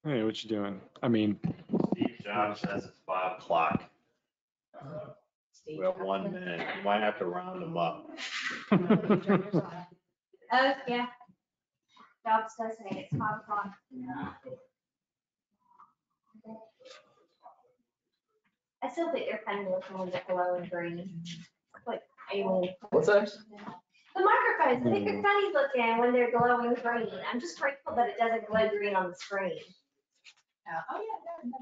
Hey, what you doing? I mean, Steve Jobs says it's 5 o'clock. We have 1 minute. You might have to round them up. Oh, yeah. Jobs does say it's 5 o'clock. I still think they're kind of looking a little bit low and green. Like, alien. What's that? The microphones, I think they're funny looking when they're glowing green. I'm just grateful that it doesn't glow green on the screen. Oh,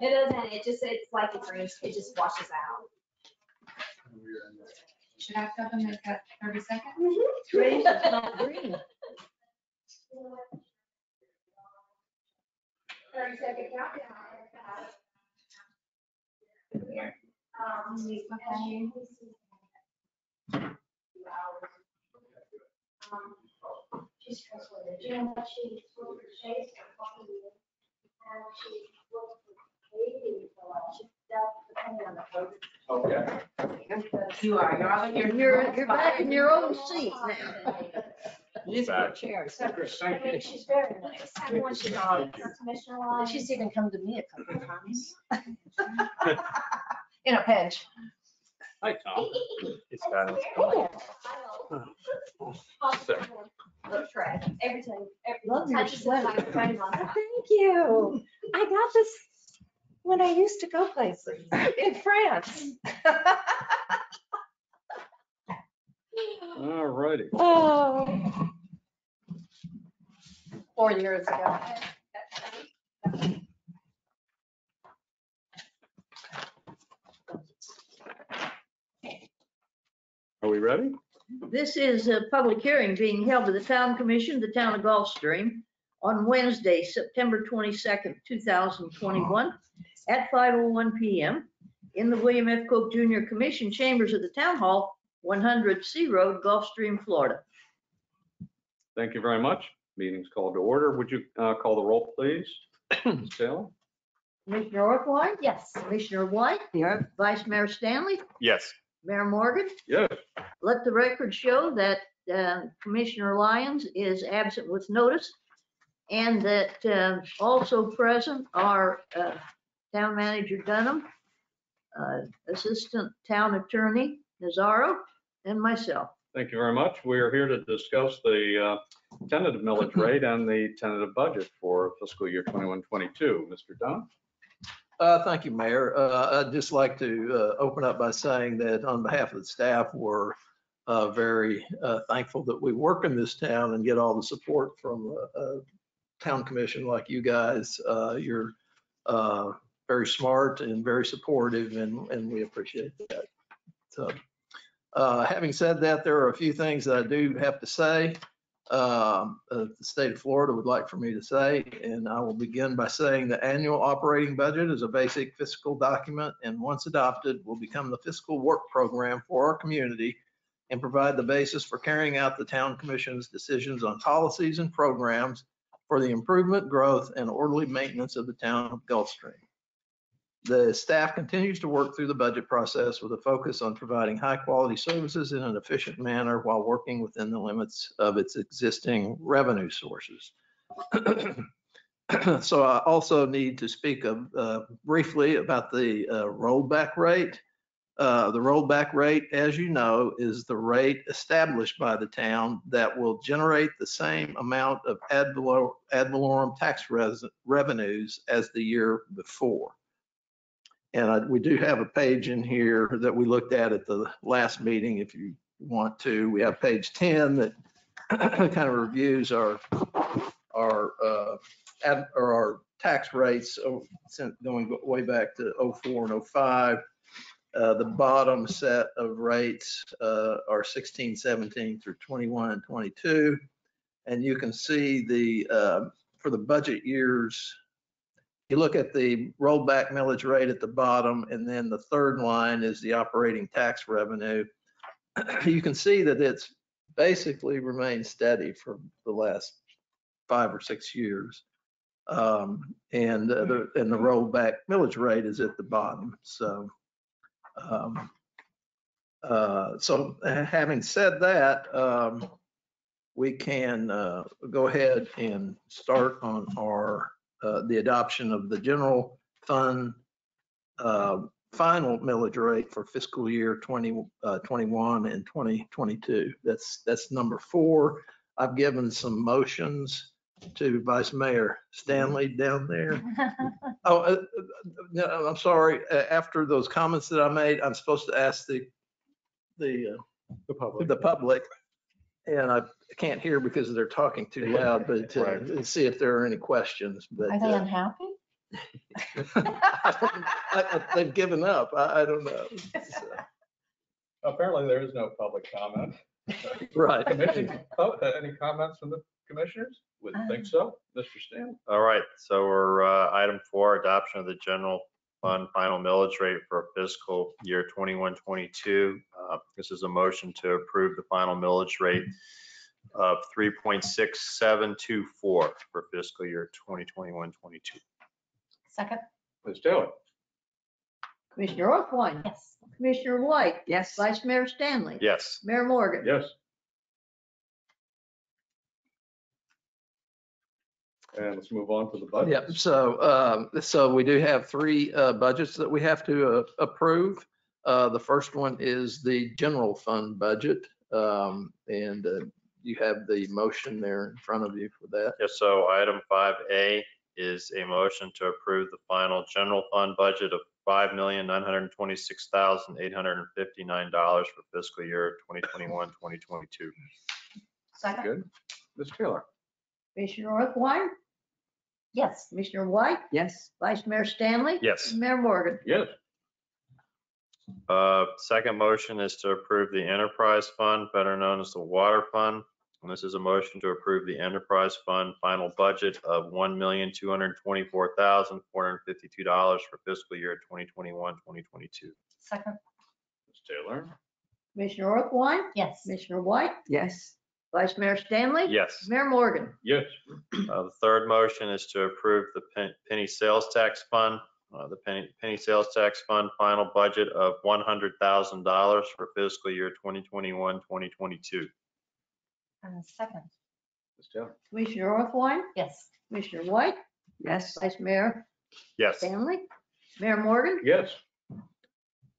yeah. It doesn't, it's like it just washes out. Should I stop and make that 30 seconds? Green is not green. 30-second countdown. She's stressed with the gym, but she's with her shades and she looks crazy, so she does depending on the pose. Okay. You're all here. You're back in your own seat now. You need to get a chair. I mean, she's very nice. I want you to Commissioner Lyon. She's even come to me a couple of times. In a pinch. Hi, Tom. it's bad. Look, Fred, every time, Love every your time she says my sweater. friend on Thank you. I got this when I used to go places in France. All righty. Oh. 4 years ago. Are we ready? This is a public hearing being held by the Town Commission, the Town of Gulfstream, on Wednesday, September 22nd, 2021, at 5:01 PM in the William F. Cook Jr. Commission Chambers of the Town Hall, 100 C Road, Gulfstream, Florida. Thank you very much. Meeting's called to order. Would you call the roll, please? Ms. Taylor? Commissioner Orthwein? Yes. Commissioner White? Here. Vice Mayor Stanley? Yes. Mayor Morgan? Yes. Let the record show that Commissioner Lyons is absent with notice, and that also present are Town Manager Dunham, Assistant Town Attorney Nazaro, and myself. Thank you very much. We are here to discuss the tentative millage rate and the tentative budget for fiscal year 21-22. Mr. Dunn? Thank you, Mayor. I'd just like to open up by saying that on behalf of the staff, we're very thankful that we work in this town and get all the support from a town commission like you guys. You're very smart and very supportive, and we appreciate that. So, having said that, there are a few things that I do have to say. The state of Florida would like for me to say, and I will begin by saying the annual operating budget is a basic fiscal document, and once adopted will become the fiscal work program for our community and provide the basis for carrying out the town commission's decisions on policies and programs for the improvement, growth, and orderly maintenance of the town of Gulfstream. The staff continues to work through the budget process with a focus on providing high quality services in an efficient manner while working within the limits of its existing revenue sources. So I also need to speak briefly about the rollback rate. The rollback rate, as you know, is the rate established by the town that will generate the same amount of ad valorem tax revenues as the year before. And we do have a page in here that we looked at the last meeting. If you want to, we have page 10 that kind of reviews our tax rates going way back to 04 and 05. The bottom set of rates are 16, 17 through 21 and 22. And you can see for the budget years, you look at the rollback millage rate at the bottom, and then the third line is the operating tax revenue. You can see that it's basically remained steady for the last 5 or 6 years. And the rollback millage rate is at the bottom. So, having said that, we can go ahead and start on our the adoption of the general fund final millage rate for fiscal year 2021 and 2022. That's number 4. I've given some motions to Vice Mayor Stanley down there. Oh, no, I'm sorry. After those comments that I made, I'm supposed to ask the public, and I can't hear because they're talking too loud, but Right. see if there are any questions. But Are they unhappy? they've given up. I don't know. So, Apparently, there is no public comment. right. Commission, any comments from the commissioners? Wouldn't think so. Mr. Stanley? All right, so we're item 4, adoption of the general fund final millage rate for fiscal year 21-22. This is a motion to approve the final millage rate of 3.6724 for fiscal year 2021-22. Second? Ms. Taylor? Commissioner Orthwyne, Yes. Commissioner White, Yes. Vice Mayor Stanley. Yes. Mayor Morgan. Yes. And let's move on to the budget. Yep. So we do have 3 budgets that we have to approve. The first one is the general fund budget. And you have the motion there in front of you for that. Yes, so item 5A is a motion to approve the final general fund budget of $5,926,859 for fiscal year 2021-2022. Second? Good. Ms. Taylor? Commissioner Orthwyne, Yes. Commissioner White, Yes. Vice Mayor Stanley. Yes. Mayor Morgan. Yes. Second motion is to approve the enterprise fund, better known as the water fund. And this is a motion to approve the enterprise fund final budget of $1,224,452 for fiscal year 2021-2022. Second? Ms. Taylor? Commissioner Orthwyne, Yes. Commissioner White, Yes. Vice Mayor Stanley. Yes. Mayor Morgan. Yes. The third motion is to approve the penny sales tax fund. The penny sales tax fund final budget of $100,000 for fiscal year 2021-2022. Second? Ms. Taylor? Commissioner Orthwyne, Yes. Commissioner White, Yes. Vice Mayor Yes. Stanley. Mayor Morgan. Yes.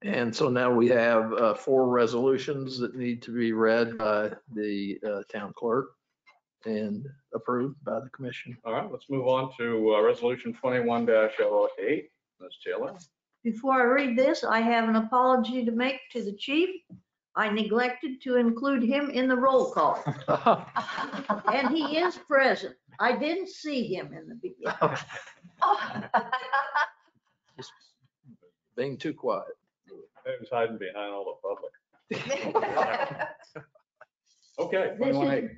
And so now we have 4 resolutions that need to be read by the town clerk and approved by the commission. All right, let's move on to Resolution 21-08. Ms. Taylor? Before I read this, I have an apology to make to the chief. I neglected to include him in the roll call, and he is present. I didn't see him in the beginning. Being too quiet. He was hiding behind all the public. Okay, This 21-8. is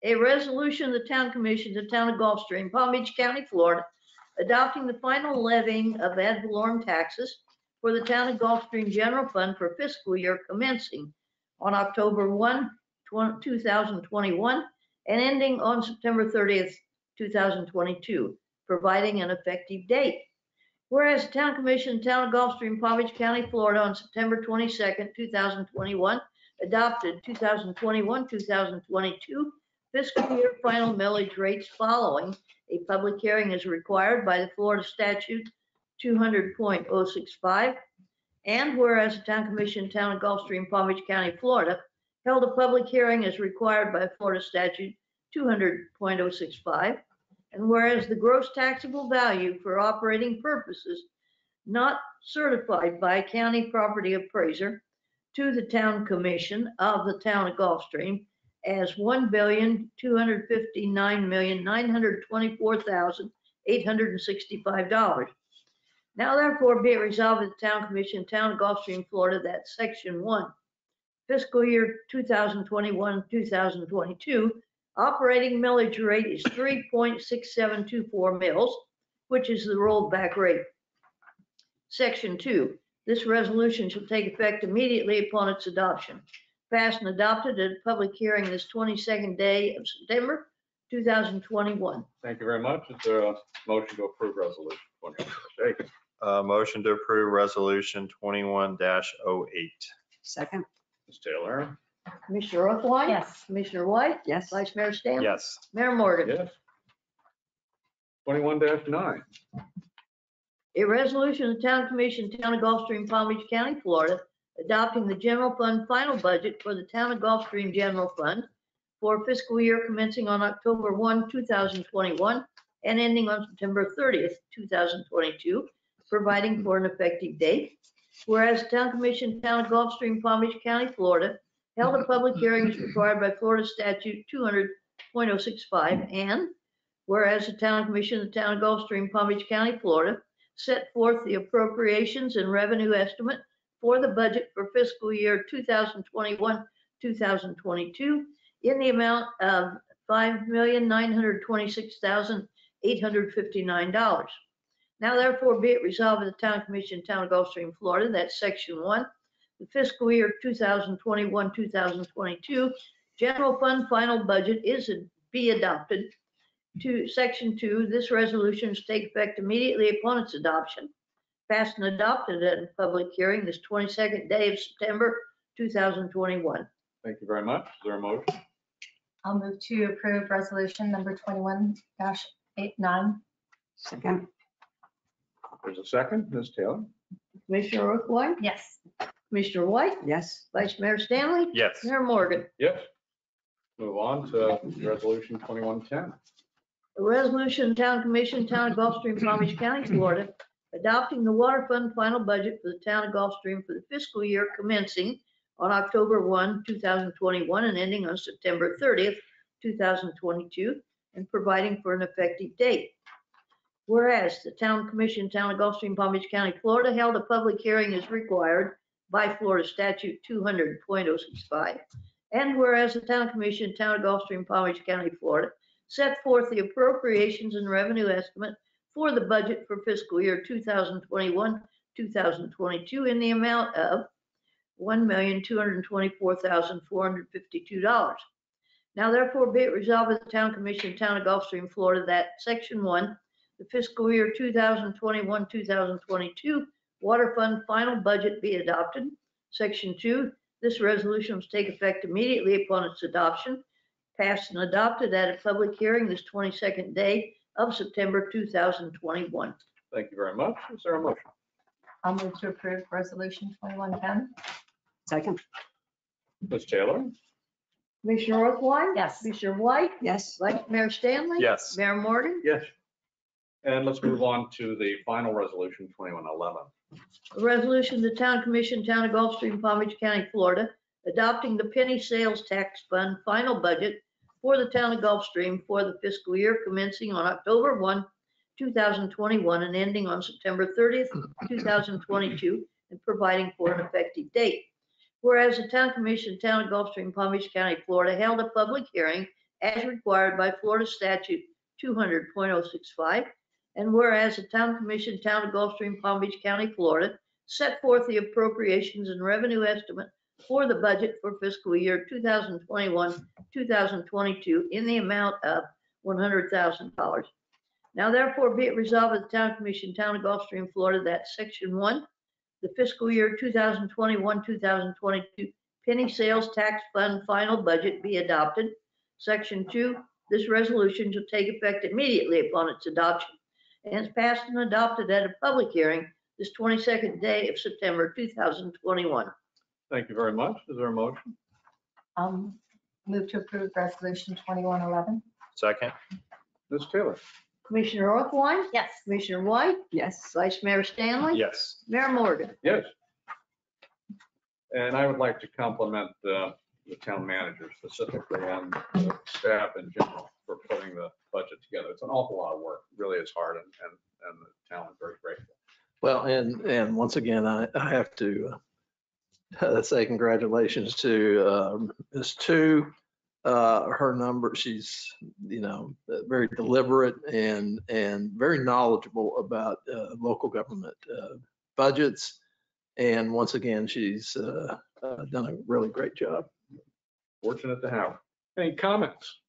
a resolution of the Town Commission, the Town of Gulfstream, Palm Beach County, Florida, adopting the final levying of ad valorem taxes for the Town of Gulfstream General Fund for fiscal year commencing on October 1, 2021, and ending on September 30th, 2022, providing an effective date. Whereas the Town Commission, Town of Gulfstream, Palm Beach County, Florida, on September 22nd, 2021, adopted 2021-2022 fiscal year final millage rates following a public hearing as required by the Florida statute 200.065. And whereas the Town Commission, Town of Gulfstream, Palm Beach County, Florida, held a public hearing as required by Florida statute 200.065. And whereas the gross taxable value for operating purposes not certified by a county property appraiser to the Town Commission of the Town of Gulfstream as $1,259,924,865. Now therefore be it resolved that the Town Commission, Town of Gulfstream, Florida, that Section 1, fiscal year 2021-2022, operating millage rate is 3.6724 mils, which is the rollback rate. Section 2, this resolution shall take effect immediately upon its adoption. Passed and adopted at a public hearing this 22nd day of September, 2021. Thank you very much. Is there a motion to approve Resolution 21-08? Motion to approve resolution 21-08. Second? Ms. Taylor? Commissioner Orthwyne? Yes. Commissioner White? Yes. Vice Mayor Stanley? Yes. Mayor Morgan? Yes. 21-9. A resolution of the Town Commission, Town of Gulfstream, Palm Beach County, Florida, adopting the general fund final budget for the Town of Gulfstream General Fund for fiscal year commencing on October 1, 2021, and ending on September 30th, 2022, providing for an effective date. Whereas the Town Commission, Town of Gulfstream, Palm Beach County, Florida, held a public hearing as required by Florida Statute 200.065, and whereas the Town Commission, the Town of Gulfstream, Palm Beach County, Florida, set forth the appropriations and revenue estimate for the budget for fiscal year 2021, 2022 in the amount of $5,926,859. Now therefore be it resolved by the Town Commission, Town of Gulfstream, Florida, that Section 1, the fiscal year 2021, 2022 general fund final budget is be adopted. To Section 2, this resolution is to take effect immediately upon its adoption, passed and adopted at a public hearing this 22nd day of September 2021. Thank you very much. Is there a motion? I'll move to approve resolution number 21-89. Second. There's a second. Ms. Taylor? Commissioner Orthwein, Yes. Commissioner White, Yes. Vice Mayor Stanley, Yes. Mayor Morgan. Yes. Move on to resolution 21-10. A resolution, Town Commission, Town of Gulfstream, Palm Beach County, Florida, adopting the water fund final budget for the Town of Gulfstream for the fiscal year commencing on October 1, 2021, and ending on September 30th, 2022, and providing for an effective date. Whereas the Town Commission, Town of Gulfstream, Palm Beach County, Florida, held a public hearing as required by Florida Statute 200.065. And whereas the Town Commission, Town of Gulfstream, Palm Beach County, Florida, set forth the appropriations and revenue estimate for the budget for fiscal year 2021, 2022 in the amount of $1,224,452. Now therefore be it resolved by the Town Commission, Town of Gulfstream, Florida, that Section 1, the fiscal year 2021, 2022 water fund final budget be adopted. Section 2, this resolution will take effect immediately upon its adoption, passed and adopted at a public hearing this 22nd day of September 2021. Thank you very much. Is there a motion? I'll move to approve resolution 21-10. Second. Ms. Taylor? Commissioner Orthwein? Yes. Commissioner White? Yes. Vice Mayor Stanley? Yes. Mayor Morgan? Yes. And let's move on to the final resolution, 21-11. A resolution of the Town Commission, Town of Gulfstream, Palm Beach County, Florida, adopting the penny sales tax fund final budget for the Town of Gulfstream for the fiscal year commencing on October 1, 2021 and ending on September 30th, 2022, and providing for an effective date. Whereas the Town Commission, Town of Gulfstream, Palm Beach County, Florida, held a public hearing as required by Florida Statute 200.065. And whereas the Town Commission, Town of Gulfstream, Palm Beach County, Florida, set forth the appropriations and revenue estimate for the budget for fiscal year 2021, 2022 in the amount of $100,000. Now therefore be it resolved by the Town Commission, Town of Gulfstream, Florida, that Section 1, the fiscal year 2021, 2022 penny sales tax fund final budget be adopted. Section 2, this resolution shall take effect immediately upon its adoption and is passed and adopted at a public hearing this 22nd day of September 2021. Thank you very much. Is there a motion? Move to approve resolution 21-11. Second. Ms. Taylor? Commissioner Orthwein? Yes. Commissioner White? Yes. Vice Mayor Stanley? Yes. Mayor Morgan? Yes. And I would like to compliment the town manager specifically and the staff in general for putting the budget together. It's an awful lot of work. It really is hard, and the town is very grateful. Well, and once again, I have to say congratulations to Ms. Tu. Her number, she's, very deliberate and very knowledgeable about local government budgets. And once again, she's done a really great job. Fortunate to have her. Any comments,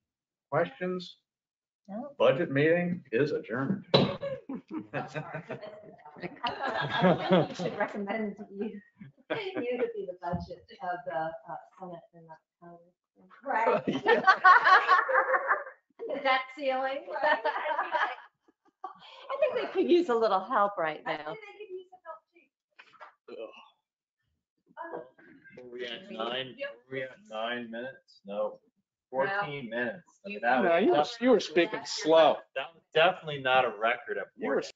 questions? No. Budget meeting is adjourned. I think you should recommend you to be the budget of the Senate and not Congress. Right. Is that ceiling? think they could use a little help right I now. think they could use some help too. Were we at 9 minutes? No, 14 minutes. I mean, No, you were speaking slow. That was definitely not a record at You were 14.